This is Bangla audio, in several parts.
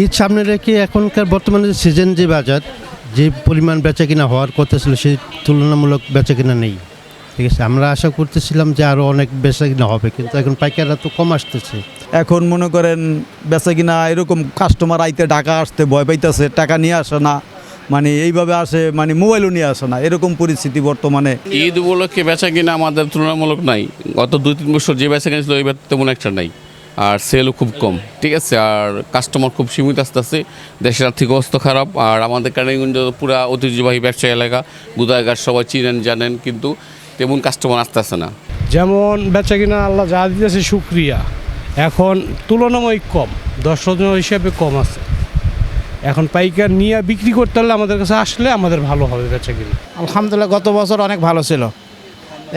ঈদ সামনে রেখে এখনকার বর্তমানে যে সিজন যে বাজার যে পরিমাণ বেচা কিনা হওয়ার কথা ছিল সেই তুলনামূলক বেচা কিনা নেই। ঠিক আছে, আমরা আশা করতেছিলাম যে আরও অনেক বেচা কিনা হবে, কিন্তু এখন পাইকাররা তো কম আসতেছে। এখন মনে করেন বেচা কিনা এরকম কাস্টমার আইতে ঢাকা আসতে ভয় পাইতেছে, টাকা নিয়ে আসে না, মানে এইভাবে আসে, মানে মোবাইলও নিয়ে আসে না, এরকম পরিস্থিতি বর্তমানে। ঈদ উপলক্ষে বেচা কিনা আমাদের তুলনামূলক নাই। গত 2-3 বছর যে বেচা কিনা ছিল এবার তেমন একটা নাই, আর সেলও খুব কম। ঠিক আছে, আর কাস্টমার খুব সীমিত আসতেছে। দেশের আর্থিক অবস্থা খারাপ, আর আমাদের কেরানীগঞ্জ পুরা ঐতিহ্যবাহী ব্যবসায়ী এলাকা, গুদায়ঘাট সবাই চিনেন জানেন, কিন্তু তেমন কাস্টমার আসতেছে না। যেমন বেচা কিনা আল্লাহ যা দিতেছে শুক্রিয়া, এখন তুলনামূলক কম, দর্শনীয় হিসাবে কম আছে। এখন পাইকার নিয়ে বিক্রি করতে হলে আমাদের কাছে আসলে আমাদের ভালো হবে বেচা কিনা। আলহামদুলিল্লাহ গত বছর অনেক ভালো ছিল।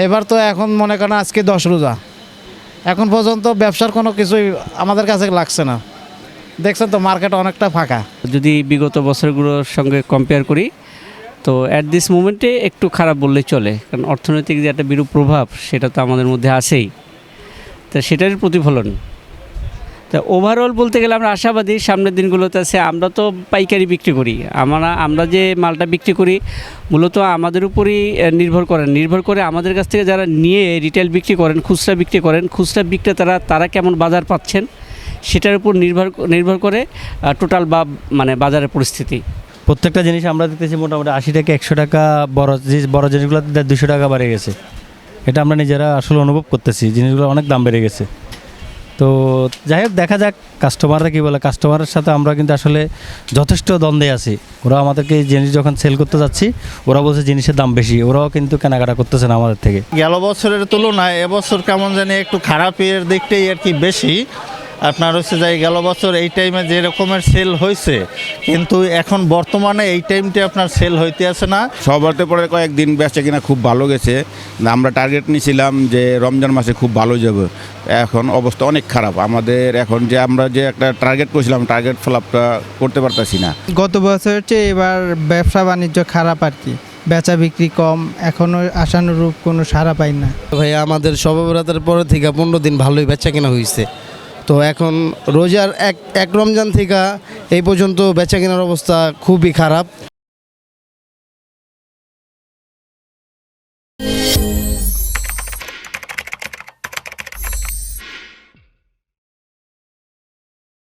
এবার তো এখন মনে করেন আজকে 10 রোজা, এখন পর্যন্ত ব্যবসার কোনো কিছুই আমাদের কাছে লাগছে না। দেখছেন তো মার্কেট অনেকটা ফাঁকা। যদি বিগত বছরগুলোর সঙ্গে কম্পেয়ার করি তো অ্যাট দিস মোমেন্টে একটু খারাপ বললেই চলে, কারণ অর্থনৈতিক যে একটা বিরূপ প্রভাব সেটা তো আমাদের মধ্যে আছেই, তা সেটারই প্রতিফলন। তা ওভারঅল বলতে গেলে আমরা আশাবাদী সামনের দিনগুলোতে আছে। আমরা তো পাইকারি বিক্রি করি, আমরা যে মালটা বিক্রি করি মূলত আমাদের উপরই নির্ভর করে আমাদের কাছ থেকে যারা নিয়ে রিটেল বিক্রি করেন, খুচরা বিক্রেতারা তারা কেমন বাজার পাচ্ছেন সেটার উপর নির্ভর করে টোটাল বা মানে বাজারের পরিস্থিতি। প্রত্যেকটা জিনিস আমরা দেখতেছি মোটামুটি 80 টাকা 100 টাকা, বড় জিনিসগুলোতে 200 টাকা বেড়ে গেছে। এটা আমরা নিজেরা আসলে অনুভব করতেছি, জিনিসগুলো অনেক দাম বেড়ে গেছে। তো যাই হোক, দেখা যাক কাস্টমাররা কী বলে। কাস্টমারের সাথে আমরা কিন্তু আসলে যথেষ্ট দ্বন্দ্বে আছি। ওরা আমাদেরকে এই জিনিস যখন সেল করতে যাচ্ছি, ওরা বলছে জিনিসের দাম বেশি, ওরাও কিন্তু কেনাকাটা করতেছে না আমাদের থেকে। গেল বছরের তুলনায় এবছর কেমন জানি একটু খারাপের দিকটাই আর কি বেশি। আপনার হচ্ছে যে গেল বছর এই টাইমে যে রকমের সেল হয়েছে, কিন্তু এখন বর্তমানে এই টাইমটা আপনার সেল হইতে আছে না। সবারতে পরে কয়েকদিন বেচা কিনা খুব ভালো গেছে। আমরা টার্গেট নিয়েছিলাম যে রমজান মাসে খুব ভালো যাবে, এখন অবস্থা অনেক খারাপ আমাদের। এখন যে আমরা যে একটা টার্গেট করেছিলাম, টার্গেট ফলাপটা করতে পারতেছি না। গত বছরের চেয়ে এবার ব্যবসা বাণিজ্য খারাপ আর কি, বেচা বিক্রি কম, এখনও আশানুরূপ কোনো সাড়া পাই না। ভাই আমাদের শবে বরাতের পরে থেকে 15 দিন ভালোই বেচা কেনা হয়েছে। তো এখন রোজার এক রমজান থেকে এই পর্যন্ত বেচা কেনার অবস্থা খুবই খারাপ।